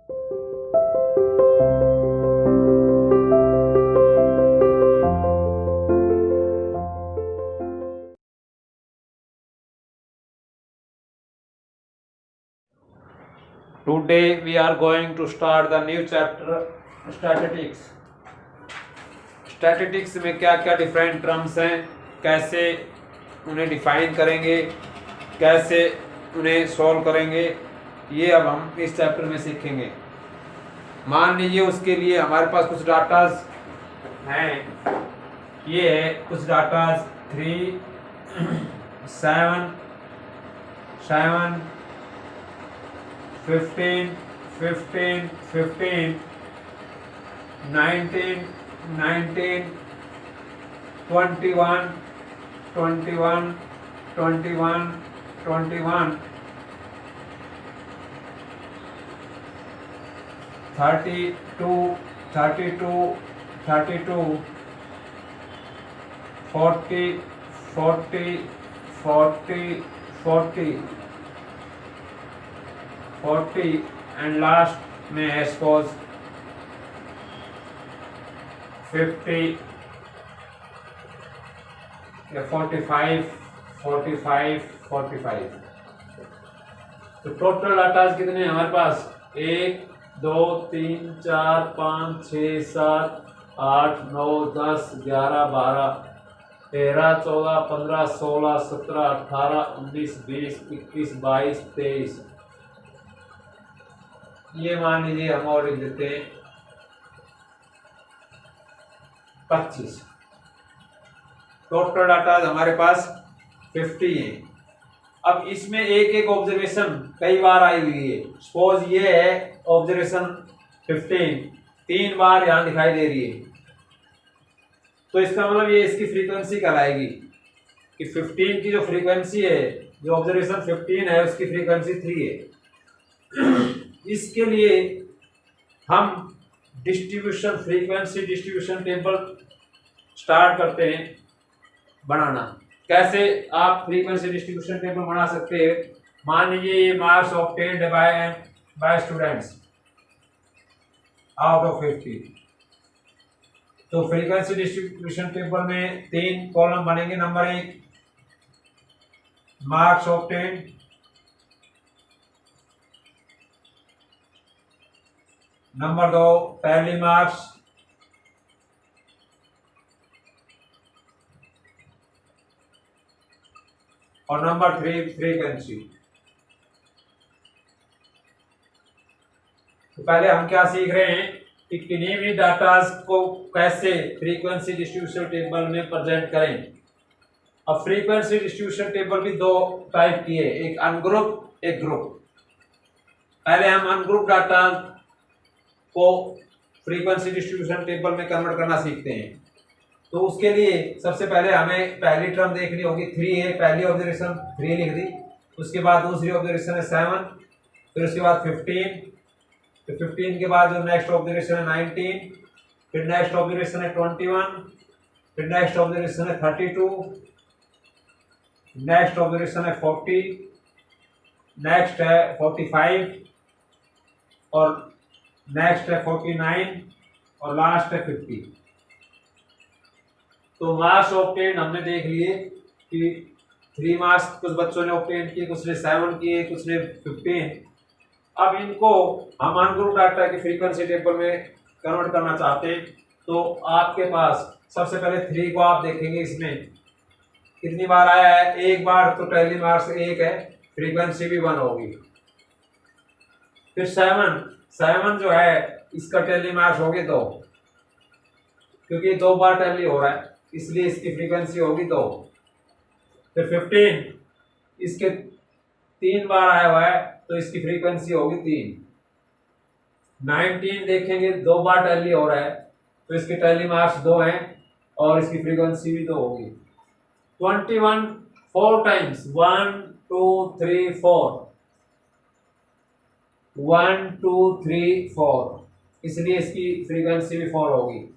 Today we are going to start the new chapter, statistics. Statistics में क्या क्या different terms हैं, कैसे उन्हें डिफाइन करेंगे, कैसे उन्हें सॉल्व करेंगे, ये अब हम इस चैप्टर में सीखेंगे। मान लीजिए उसके लिए हमारे पास कुछ डाटाज हैं। ये है कुछ डाटाज 3, 7, 15, 15, 15, 19, 19, 21, 21, 21, 21, 32, 32, 32, 40, 40, 40, 40, 40 एंड लास्ट में है सपोज 50 या 45, 45, 45। तो टोटल डाटाज कितने हैं हमारे पास? 1, 2, 3, 4, 5, 6, 7, 8, 9, 10, 11, 12, 13, 14, 15, 16, 17, 18, 19, 20, 21, 22, 23। ये मान लीजिए हम और लिख देते हैं 25। टोटल डाटा हमारे पास 50 है। अब इसमें एक एक ऑब्जर्वेशन कई बार आई हुई है। सपोज ये है ऑब्जर्वेशन 15, 3 बार यहां दिखाई दे रही है, तो इसका मतलब ये इसकी फ्रीक्वेंसी कहलाएगी कि 15 की जो फ्रीक्वेंसी है, जो ऑब्जर्वेशन 15 है उसकी फ्रीक्वेंसी 3 है। इसके लिए हम distribution, frequency distribution table start करते हैं बनाना। कैसे आप फ्रीक्वेंसी डिस्ट्रीब्यूशन टेबल बना सकते हैं? मान लीजिए ये marks obtained bye students out of 50। तो फ्रीक्वेंसी डिस्ट्रीब्यूशन टेबल में 3 कॉलम बनेंगे। Number 1 marks obtained, number 2 tally marks, और नंबर 3 फ्रीक्वेंसी। तो पहले हम क्या सीख रहे हैं कि किन्हीं भी डाटाज को कैसे फ्रीक्वेंसी डिस्ट्रीब्यूशन टेबल में प्रेजेंट करें। अब फ्रीक्वेंसी डिस्ट्रीब्यूशन टेबल भी 2 टाइप की है, एक अनग्रुप, एक ग्रुप। पहले हम अनग्रुप डाटा को फ्रीक्वेंसी डिस्ट्रीब्यूशन टेबल में कन्वर्ट करना सीखते हैं। तो उसके लिए सबसे पहले हमें पहली टर्म देखनी होगी। 3 है, पहली ऑब्जर्वेशन 3 लिख दी। उसके बाद दूसरी ऑब्जर्वेशन है 7, फिर उसके बाद 15, फिर 15 के बाद जो नेक्स्ट ऑब्जर्वेशन है 19, फिर नेक्स्ट ऑब्जर्वेशन है 21, फिर नेक्स्ट ऑब्जर्वेशन है 32, नेक्स्ट ऑब्जर्वेशन है 40, नेक्स्ट है 45, और नेक्स्ट है 49, और लास्ट है 50। तो मार्क्स ऑब्टेन हमने देख लिए कि 3 मार्क्स कुछ बच्चों ने ऑब्टेन किए, कुछ ने 7 किए, कुछ ने 15। अब इनको हम अनग्रुप डाटा की फ्रीक्वेंसी टेबल में कन्वर्ट करना चाहते हैं। तो आपके पास सबसे पहले 3 को आप देखेंगे, इसमें कितनी बार आया है? 1 बार। तो टैली मार्क्स 1 है, फ्रीक्वेंसी भी 1 होगी। फिर 7 जो है इसका टैली मार्क्स होगी 2, क्योंकि 2 बार टैली हो रहा है इसलिए इसकी फ्रीक्वेंसी होगी 2। फिर 15 इसके 3 बार आया हुआ है तो इसकी फ्रीक्वेंसी होगी 3। 19 देखेंगे 2 बार टैली हो रहा है तो इसके टैली मार्क्स 2 हैं और इसकी फ्रीक्वेंसी भी 2 होगी। 21 4 टाइम्स, 1 2 3 4, 1 2 3 4, इसलिए इसकी फ्रीक्वेंसी भी 4 होगी।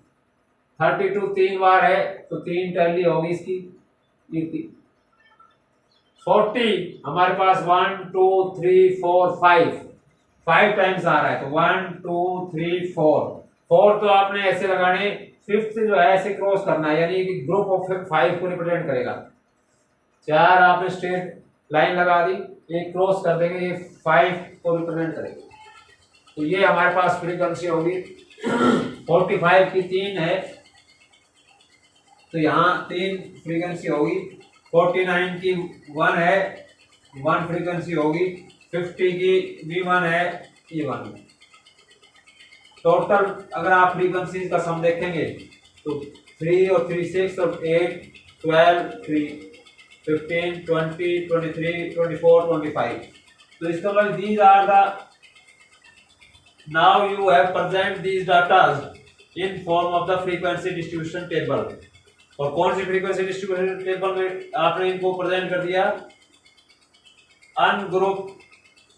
32 3 बार है तो 3 टैली होगी इसकी। 40 हमारे पास 1 2 3 4 5, 5 टाइम्स आ रहा है, तो 1 2 3 4, 4 तो आपने ऐसे लगाने, फिफ्थ जो है ऐसे क्रॉस करना है, यानी कि ग्रुप ऑफ 5 को रिप्रेजेंट करेगा। 4 आपने स्ट्रेट लाइन लगा दी, एक क्रॉस कर देंगे, ये 5 को रिप्रेजेंट करेगा। तो ये हमारे पास फ्रीक्वेंसी होगी 45 की 3 है, तो यहाँ 3 फ्रीक्वेंसी होगी। 49 की 1 है, 1 फ्रीक्वेंसी होगी। 50 की भी 1 है, ये 1 है। टोटल अगर आप फ्रीक्वेंसी का सम देखेंगे तो 3 और 3 6 और 8 12 3 15 20 23 24 25। तो इसका मतलब these are the, now you have present these data in form of the frequency distribution table। और कौन सी फ्रीक्वेंसी डिस्ट्रीब्यूशन टेबल में आपने इनको प्रेजेंट कर दिया, अनग्रुप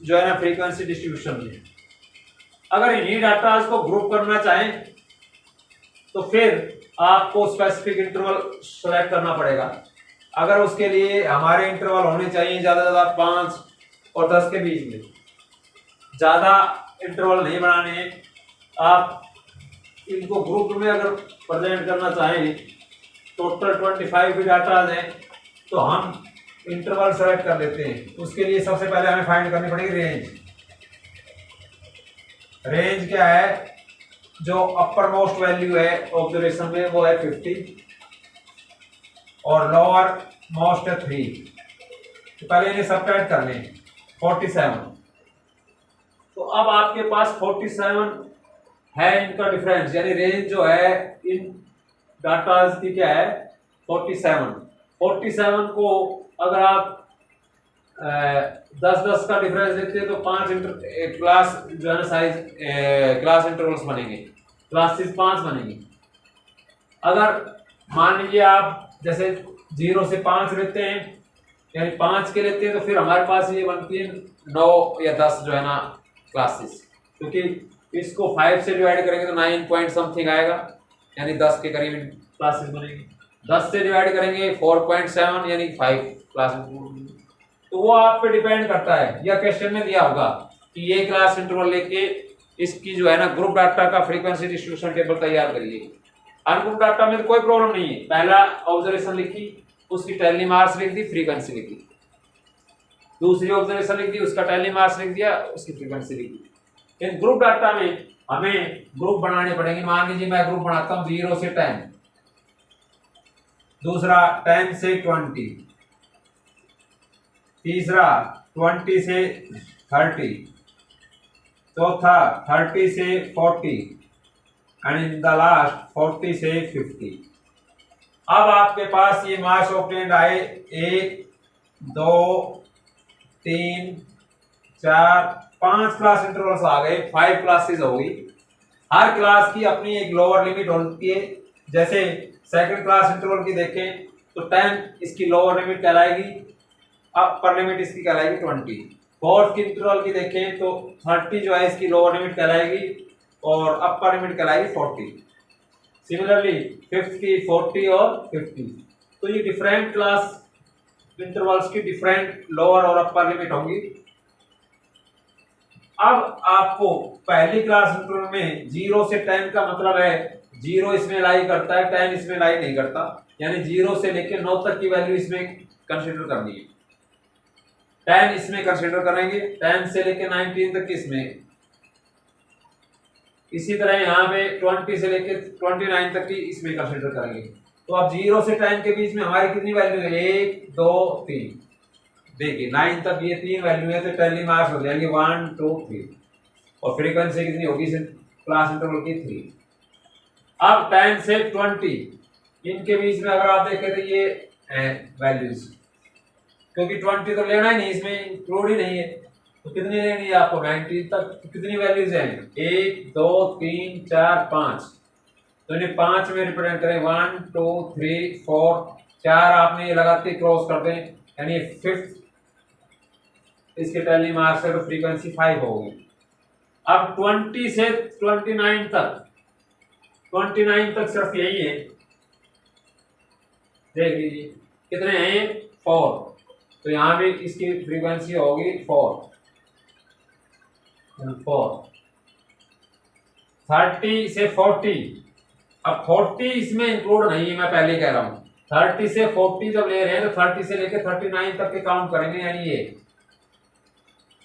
जो है ना फ्रीक्वेंसी डिस्ट्रीब्यूशन में। अगर इन्हीं डाटा को ग्रुप करना चाहें तो फिर आपको स्पेसिफिक इंटरवल सेलेक्ट करना पड़ेगा। अगर उसके लिए हमारे इंटरवल होने चाहिए ज्यादा से ज्यादा 5 और 10 के बीच में, ज्यादा इंटरवल नहीं बनाने हैं। आप इनको ग्रुप में अगर प्रेजेंट करना चाहें, टोटल 25 भी डाटा हैं, तो हम इंटरवल सेलेक्ट कर लेते हैं। उसके लिए सबसे पहले हमें फाइंड करनी पड़ेगी रेंज। रेंज क्या है, जो अपर मोस्ट वैल्यू है ऑब्जर्वेशन में वो है 50 और लोअर मोस्ट है 3। तो पहले इन्हें सबट्रैक्ट कर लें, 47। तो अब आपके पास 47 है इनका डिफरेंस, यानी रेंज जो है इन डाटा की क्या है 47। 47 को अगर आप 10-10 का डिफरेंस देखते हैं तो 5 क्लास जो है ना साइज क्लास इंटरवल्स बनेंगे, क्लासेस 5 बनेंगे। अगर मान लीजिए आप जैसे 0 से 5 लेते हैं, यानी 5 के लेते हैं, तो फिर हमारे पास ये बनती है 9 या 10 जो है ना क्लासेस, क्योंकि इसको 5 से डिवाइड करेंगे तो 9 पॉइंट समथिंग आएगा, यानी 10 के करीब क्लासेस बनेंगे। 10 से डिवाइड करेंगे 4.7 यानी 5 क्लासेस। तो वो आप पे डिपेंड करता है, या क्वेश्चन में दिया होगा कि ये क्लास इंटरवल लेके इसकी जो है ना ग्रुप डाटा का फ्रीक्वेंसी डिस्ट्रीब्यूशन टेबल तैयार करिए। अनग्रुप डाटा में तो कोई प्रॉब्लम नहीं है, पहला ऑब्जर्वेशन लिखी, उसकी टैली मार्क्स लिख दी, फ्रीक्वेंसी लिखी। दूसरी ऑब्जर्वेशन लिख दी, उसका टैली मार्क्स लिख दिया, उसकी फ्रीक्वेंसी लिख दी। इन ग्रुप डाटा में हमें ग्रुप बनाने पड़ेंगे। मान लीजिए मैं ग्रुप बनाता हूँ 0 से 10, दूसरा 10 से 20, तीसरा 20 से 30, चौथा 30 से 40 एंड इन द लास्ट 40 से 50। अब आपके पास ये मार्क्स ऑब्टेन्ड आए 1 2 3 4 5 क्लास इंटरवल्स आ गए, 5 क्लासेस हो गई। हर क्लास की अपनी एक लोअर लिमिट होती है। जैसे सेकंड क्लास इंटरवल की देखें तो 10 इसकी लोअर लिमिट कहलाएगी, अपर लिमिट इसकी कहलाएगी 20। फोर्थ की इंटरवल की देखें तो 30 जो है इसकी लोअर लिमिट कहलाएगी और अपर लिमिट कहलाएगी 40। सिमिलरली 50 40 और 50। तो ये डिफरेंट क्लास इंटरवल्स की डिफरेंट लोअर और अपर लिमिट होंगी। अब आपको पहली क्लास इंटरवल में 0 से 10 का मतलब है 0 इसमें लाई करता है, 10 इसमें लाई नहीं करता, यानी 0 से लेकर 9 तक की वैल्यू इसमें कंसीडर करनी है। 10 इसमें कंसीडर करेंगे, 10 से लेकर 19 तक इसमें। इसी तरह यहाँ पे 20 से लेकर 29 तक की इसमें कंसीडर करेंगे। तो अब 0 से 10 के बीच में हमारी कितनी वैल्यू है, 1 2 3। देखिए 9 तक ये 3 वैल्यू है, तो टैली मार्क्स हो जाएंगे 1 2 3 और फ्रीक्वेंसी कितनी होगी क्लास इंटरवल की 3। अब 10 से 20 इनके बीच में अगर आप देखें तो ये वैल्यूज, क्योंकि 20 तो लेना ही नहीं, इसमें इंक्लूड ही नहीं है, तो कितनी लेनी है आपको 19 तक। कितनी वैल्यूज हैं, 1 2 3 4 5, तो इन्हें 5 में रिप्रेजेंट करें, 1 2 3 4 4 आपने ये लगाते क्रॉस कर दें, यानी 5th इसके टैली मार्क्स है तो फ्रीक्वेंसी 5 होगी। अब 20 से 29 तक, 29 तक सिर्फ यही है, देख लीजिए कितने हैं 4, तो यहाँ भी इसकी फ्रीक्वेंसी होगी 4। 4 30 से 40। अब 40 इसमें इंक्लूड नहीं है, मैं पहले कह रहा हूँ 30 से 40 जब ले रहे हैं तो 30 से लेकर 39 तक के काउंट करेंगे, यानी ये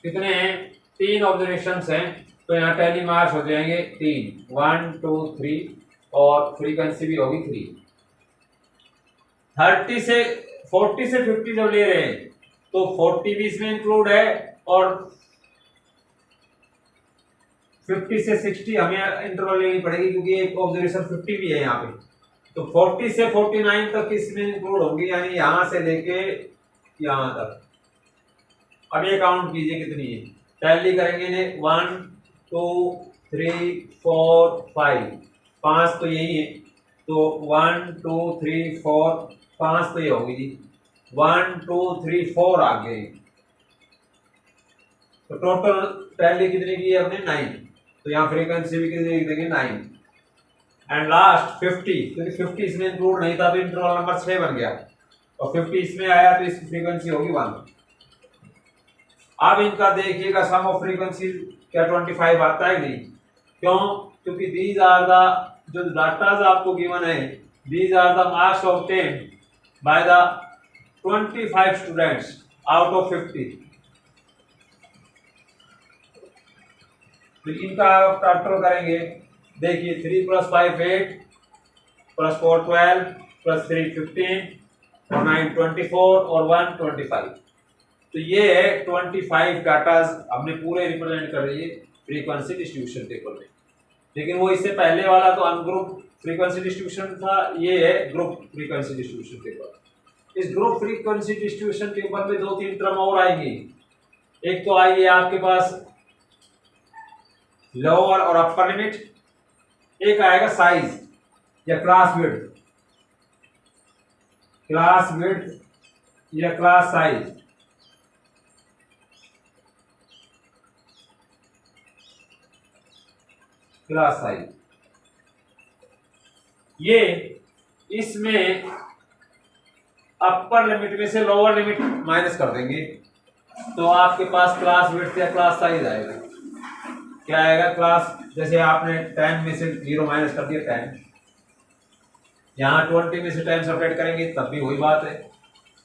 कितने हैं 3 ऑब्जर्वेशन हैं, तो यहाँ टैली मार्क्स हो जाएंगे 3 1 2 3 और फ्रीक्वेंसी भी होगी 3। 30 से 40 से 50 जब ले रहे हैं तो 40 भी इसमें इंक्लूड है और 50 से 60 हमें इंटरवल लेनी पड़ेगी क्योंकि एक ऑब्जर्वेशन 50 भी है यहाँ पे, तो 40 से 49 तक इसमें इंक्लूड होंगी, यानी यहां से लेके यहां तक। अब ये काउंट कीजिए कितनी है, टैली करेंगे ने 1 2 3 4 5, 5 तो यही है, तो 1 2 3 4 5 तो ये होगी जी, 1 2 3 4 आ गए, तो टोटल टैली कितनी की है हमने 9, तो यहाँ फ्रीक्वेंसी भी कितनी देंगे 9 एंड लास्ट 50, क्योंकि 50 इसमें इंक्लूड नहीं था तो इंटरवल नंबर 6 बन गया और 50 इसमें आया तो इसकी फ्रीक्वेंसी होगी 1। अब इनका देखिएगा सम ऑफ फ्रीक्वेंसी क्या 25 आता है नहीं, क्यों, क्योंकि दीज आर द जो डाटाज आपको गिवन है, these are the marks obtained by the 25 students out of 50। तो इनका टोटल करेंगे, देखिए 3 + 5 8 + 4 12 + 3 15 और 9 24 और 1 25, तो ये है 25 डाटाज हमने पूरे रिप्रेजेंट कर दिए फ्रीक्वेंसी डिस्ट्रीब्यूशन टेबल में। लेकिन वो इससे पहले वाला तो अनग्रुप फ्रीक्वेंसी डिस्ट्रीब्यूशन था, ये है ग्रुप फ्रीक्वेंसी डिस्ट्रीब्यूशन टेबल। इस ग्रुप फ्रीक्वेंसी डिस्ट्रीब्यूशन टेबल में 2-3 टर्म और आएंगी, एक तो आइए आपके पास लोअर और अपर लिमिट, एक आएगा साइज या क्लास विड्थ या क्लास साइज। क्लास साइज ये इसमें अपर लिमिट में से लोअर लिमिट माइनस कर देंगे तो आपके पास क्लास विड्थ या क्लास साइज आएगा। क्या आएगा, क्लास, जैसे आपने 10 में से 0 माइनस कर दिया 10, यहाँ 20 में से 10 सब्ट्रैक्ट करेंगे तब भी वही बात है।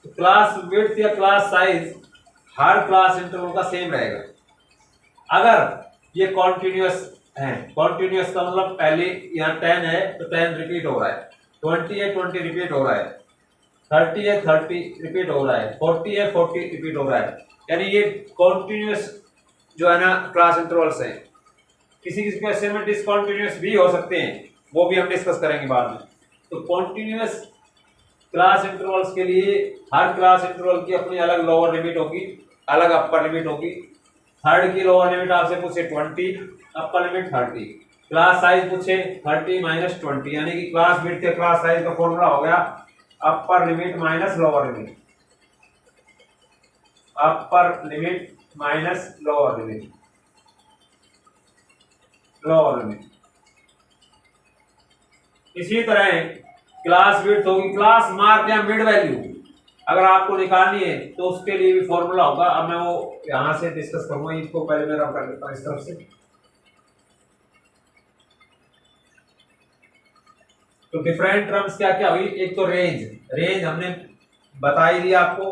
तो क्लास विड्थ या क्लास साइज हर क्लास इंटरवल का सेम रहेगा। अगर ये कॉन्टिन्यूअस है, कॉन्टिन्यूअस का मतलब पहले यहाँ 10 है तो 10 रिपीट हो रहा है, 20 है 20 रिपीट हो रहा है, 30 है 30 रिपीट हो रहा है, 40 है 40 रिपीट हो रहा है, यानी ये कॉन्टिन्यूअस जो है ना क्लास इंटरवल्स है। किसी किसी क्वेश्चन में डिसकॉन्टिन्यूअस भी हो सकते हैं, वो भी हम डिस्कस करेंगे बाद में। तो कॉन्टिन्यूअस क्लास इंटरवल्स के लिए हर क्लास इंटरवल की अपनी अलग लोअर लिमिट होगी, अलग अपर लिमिट होगी। थर्ड की लोअर लिमिट आपसे पूछे 20, अपर लिमिट 30, क्लास साइज पूछे 30 - 20, यानी कि क्लास विड्थ के क्लास साइज का फॉर्मूला हो गया upper limit minus lower limit, upper limit minus lower limit, lower limit. इसी तरह क्लास विड्थ होगी क्लास मार्क या मिड वैल्यू, अगर आपको निकालनी है तो उसके लिए भी फॉर्मूला होगा। अब मैं वो यहां से डिस्कस करूंगा, इसको पहले मैं रब कर लेता हूं इस तरफ से। तो डिफरेंट टर्म्स क्या क्या हुई, एक तो रेंज, रेंज हमने बता ही दिया आपको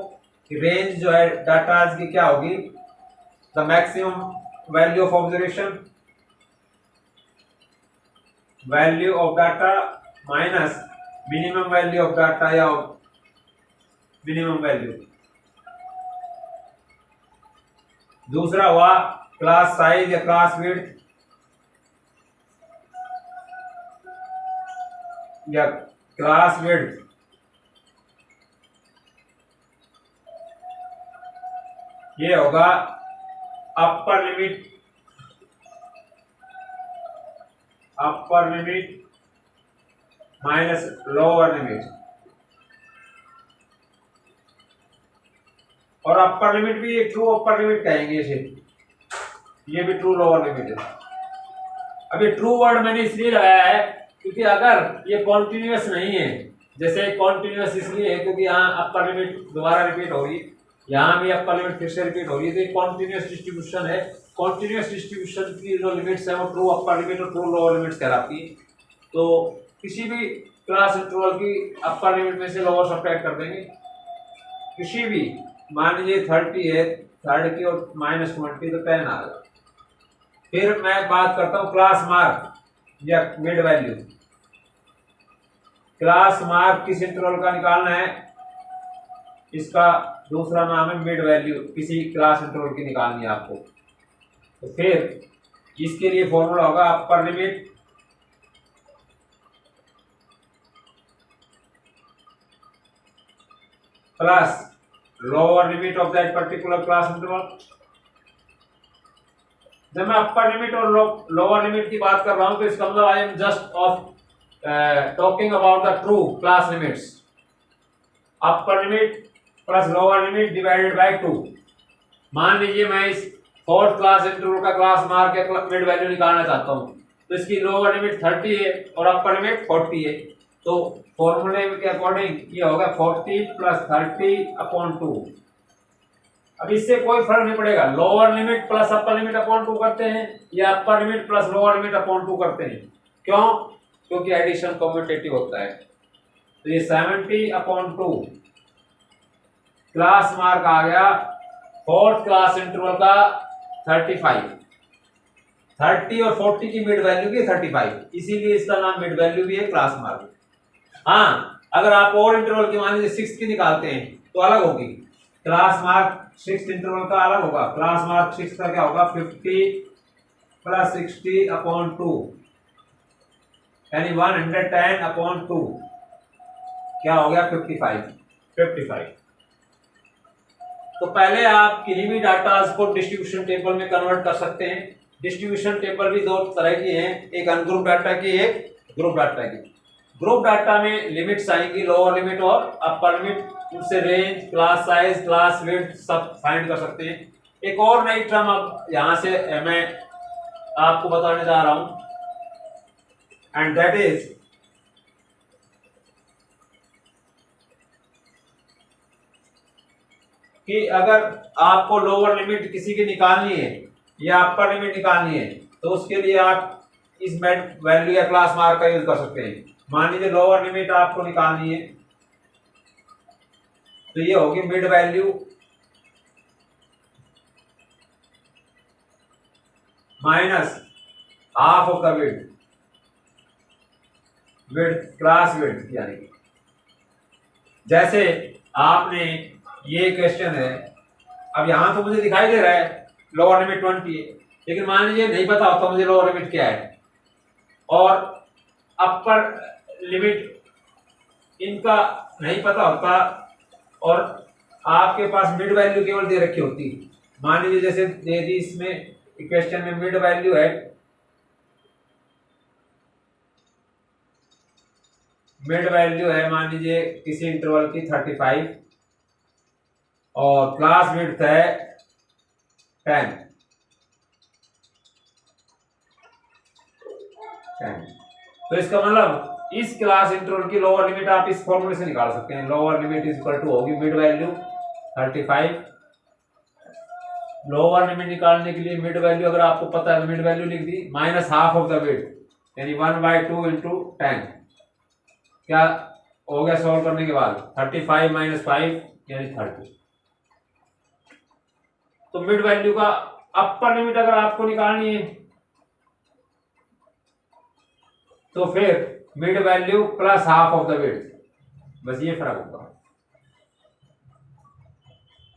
कि रेंज जो है डाटा की क्या होगी, the maximum value of observation, value of data minus minimum value of data या मिनिमम वैल्यू। दूसरा हुआ क्लास साइज या क्लास विड्थ या क्लास विड्थ, ये होगा upper limit, upper limit minus lower limit, और अपर लिमिट भी ट्रू अपर लिमिट कहेंगे इसे, ये भी ट्रू लोअर लिमिट है। अब ये ट्रू वर्ड मैंने इसलिए लगाया है क्योंकि अगर ये कॉन्टिन्यूअस नहीं है, जैसे कॉन्टिन्यूअस इसलिए है क्योंकि यहाँ अपर लिमिट दोबारा रिपीट हो रही है, यहाँ भी अपर लिमिट फिर से रिपीट हो रही है, तो ये कॉन्टिन्यूअस डिस्ट्रीब्यूशन है कॉन्टिन्यूस डिस्ट्रीब्यूशन की जो लिमिट्स है वो ट्रू अपर लिमिट और ट्रू लोअर लिमिट्स कहलाती है। तो किसी भी क्लास इंटरवल की अपर लिमिट में से लोअर सब्ट्रैक्ट कर देंगे। किसी भी, मान लीजिए 30 है, 30 की और -20 तो 10 आ गया। फिर मैं बात करता हूँ क्लास मार्क या मिड वैल्यू। क्लास मार्क किस इंटरवल का निकालना है, इसका दूसरा नाम है मिड वैल्यू, किसी क्लास इंटरवल की निकालनी है आपको। तो फिर इसके लिए फॉर्मूला होगा upper limit plus lower limit of that particular class interval. जब मैं अपर लिमिट और लोअर लिमिट की बात कर रहा हूं तो इसका मतलब I am just of talking about the true class limits. Upper limit plus lower limit divided by 2। मान लीजिए मैं इस फोर्थ क्लास इंटरवल का क्लास मार्क या मिड वैल्यू निकालना चाहता हूं, तो इसकी लोअर लिमिट 30 है और अपर लिमिट 40 है। तो फॉर्मूले के अकॉर्डिंग ये होगा 40 प्लस 30/2। अब इससे कोई फर्क नहीं पड़ेगा lower limit plus upper limit upon 2 करते हैं या upper limit plus lower limit upon 2 करते हैं। क्यों? क्योंकि एडिशन कम्यूटेटिव होता है। तो ये 70/2 क्लास मार्क आ गया फोर्थ क्लास इंटरवल का 35। 30 और 40 की मिड वैल्यू भी 35, इसीलिए इसका नाम मिड वैल्यू भी है, क्लास मार्क। हाँ, अगर आप और इंटरवल की मान लीजिए 6 की निकालते हैं तो अलग होगी। क्लास मार्क 6 इंटरवल का अलग होगा। क्लास मार्क 6 का क्या होगा, 50 प्लस 60/2 यानी 110/2 क्या हो गया, 55। तो पहले आप किन्हीं भी डाटा को डिस्ट्रीब्यूशन टेबल में कन्वर्ट कर सकते हैं। डिस्ट्रीब्यूशन टेबल भी दो तरह की हैं, एक अनग्रुप डाटा की, एक ग्रुप डाटा की। ग्रुप डाटा में लिमिट्स आएंगी, लोअर लिमिट और अपर लिमिट, उनसे range, class size, class width सब फाइंड कर सकते हैं। एक और नई टर्म अब यहां से मैं आपको बताने जा रहा हूं, एंड दैट इज कि अगर आपको लोअर लिमिट किसी की निकालनी है या अपर लिमिट निकालनी है तो उसके लिए आप इस मिड वैल्यू या क्लास मार्क का यूज कर सकते हैं। मान लीजिए लोअर लिमिट आपको निकालनी है तो ये होगी mid value minus half of the width, class width. यानी जैसे आपने ये क्वेश्चन है, अब यहां तो मुझे दिखाई दे रहा है लोअर लिमिट 20 है, लेकिन मान लीजिए नहीं पता होता मुझे लोअर लिमिट क्या है और अपर लिमिट इनका नहीं पता होता और आपके पास मिड वैल्यू केवल दे रखी होती। मान लीजिए जैसे दे दी इसमें इक्वेशन में मिड वैल्यू है, मान लीजिए किसी इंटरवल की 35 और क्लास विड्थ है 10। तो इसका मतलब इस क्लास इंटरवल की लोअर लिमिट आप इस फॉर्मूले से निकाल सकते हैं। Lower limit is equal to होगी मिड वैल्यू 35। लोअर लिमिट निकालने के लिए मिड वैल्यू अगर आपको पता है तो मिड वैल्यू लिख दी, minus half of the width यानी 1/2 इंटू 10। क्या हो गया सॉल्व करने के बाद, 35 माइनस 5 यानी 30। तो मिड वैल्यू का अपर लिमिट अगर आपको निकालनी है तो फिर mid value plus half of the width, बस ये फर्क होगा।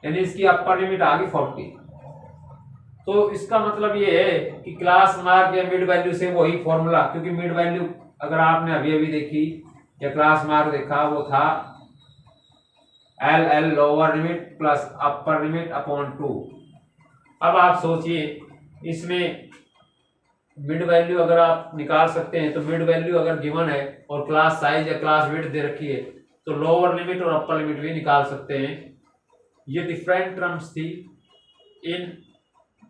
यानी इसकी अपर लिमिट आ गई 40। तो इसका मतलब ये है कि क्लास मार्क या मिड वैल्यू से वही फॉर्मूला, क्योंकि मिड वैल्यू अगर आपने अभी अभी देखी या क्लास मार्क देखा वो था L lower limit plus upper limit upon 2। अब आप सोचिए इसमें मिड वैल्यू अगर आप निकाल सकते हैं तो मिड वैल्यू अगर गिवन है और क्लास साइज या क्लास विड्थ दे रखी है तो लोअर लिमिट और अपर लिमिट भी निकाल सकते हैं। ये डिफरेंट टर्म्स थी। इन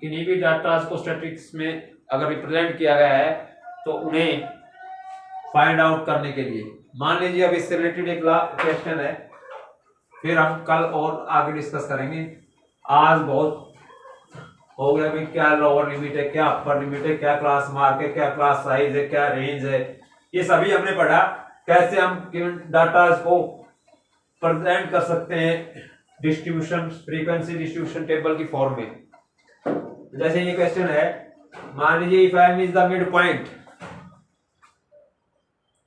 किन्हीं भी डाटा को स्टैटिस्टिक्स में अगर रिप्रेजेंट किया गया है तो उन्हें फाइंड आउट करने के लिए, मान लीजिए अब इससे रिलेटेड एक क्वेश्चन है, फिर हम कल और आगे डिस्कस करेंगे। आज बहुत हो गया भाई क्या लोअर लिमिट है, क्या अपर लिमिट है, क्या क्लास मार्क है, क्या क्लास साइज है, क्या रेंज है, ये सभी हमने पढ़ा। कैसे हम गिवन डाटा को प्रेजेंट कर सकते हैं डिस्ट्रीब्यूशन फ्रीक्वेंसी डिस्ट्रीब्यूशन टेबल की फॉर्म में। जैसे ये क्वेश्चन है, मान लीजिए if m is the mid point,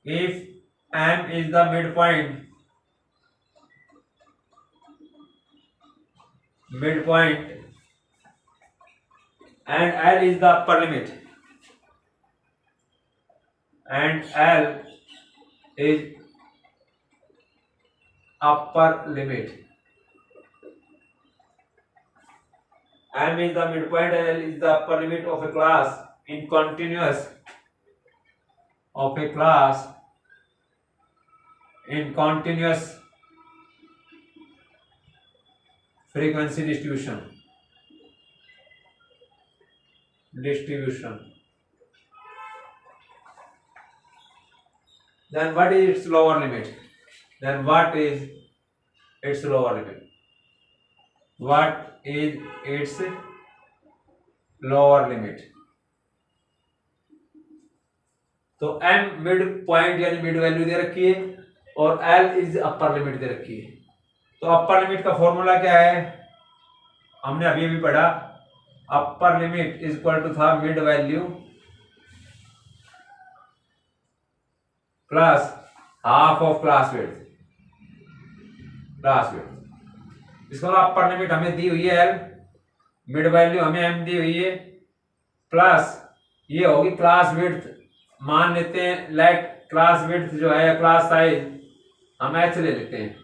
if m is the mid point and L is the upper limit, and L is upper limit. M is the midpoint and L is the upper limit of a class in continuous frequency distribution. Then what is its lower limit? What is its lower limit? तो m mid point यानी mid value दे रखी है और l is upper limit दे रखी है। तो upper limit का formula क्या है, हमने अभी भी पढ़ा। Upper limit is equal to था mid value plus half of class width. इसका अपर लिमिट हमें दी हुई है l, मिड वैल्यू हमें m दी हुई है, प्लस ये होगी क्लास विड्थ। मान लेते हैं लेट क्लास विड्थ जो है क्लास साइज हम h ले लेते हैं,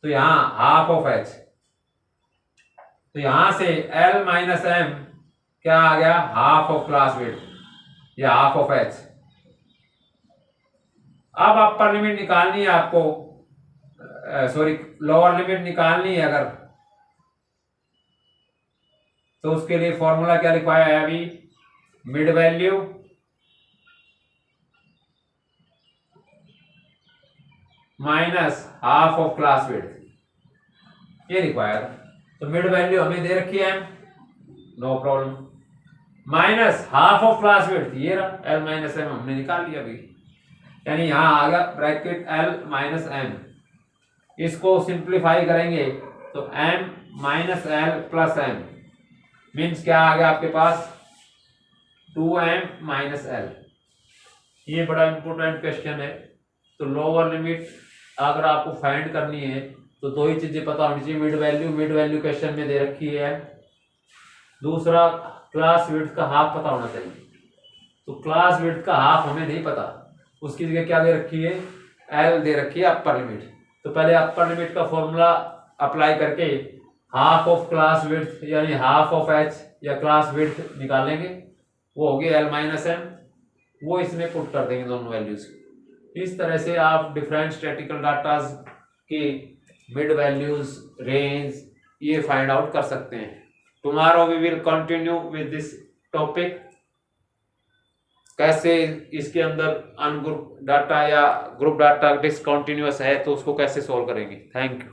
तो यहाँ हाफ ऑफ h, तो यहां से L माइनस m क्या आ गया, हाफ ऑफ क्लास विड्थ या हाफ ऑफ h। अब अपर लिमिट निकालनी है आपको, सॉरी लोअर लिमिट निकालनी है अगर, तो उसके लिए फॉर्मूला क्या लिखवाया है अभी, mid value minus half of class width, ये लिखवाया था। तो मिड वैल्यू हमें दे रखी है m, no problem, minus half of class width ये रहा l माइनस m हमने निकाल लिया अभी, यानी यहां आ गया ब्रैकेट l माइनस m। इसको सिंप्लीफाई करेंगे तो m minus l plus m means क्या आ गया आपके पास 2m माइनस l। ये बड़ा इंपॉर्टेंट क्वेश्चन है। तो लोअर लिमिट अगर आपको फाइंड करनी है तो दो ही चीजें पता होनी चाहिए, मिड वैल्यू क्वेश्चन में दे रखी है, दूसरा क्लास विड्थ का हाफ पता होना चाहिए। तो क्लास विड्थ का हाफ हमें नहीं पता, उसकी जगह क्या दे रखी है, एल दे रखी है अपर लिमिट। तो पहले अपर लिमिट का फॉर्मूला अप्लाई करके हाफ ऑफ क्लास विड्थ यानी हाफ ऑफ एच या क्लास विड्थ निकालेंगे, वो होगी एल माइनस एम, वो इसमें पुट कर देंगे दोनों वैल्यूज। इस तरह से आप डिफरेंट स्टैटिकल डाटाज के मिड वैल्यूज, रेंज ये फाइंड आउट कर सकते हैं। Tomorrow we will continue with this topic, कैसे इसके अंदर अनग्रुप डाटा या ग्रुप डाटा डिसकंटिन्यूअस है तो उसको कैसे सॉल्व करेंगे। Thank you.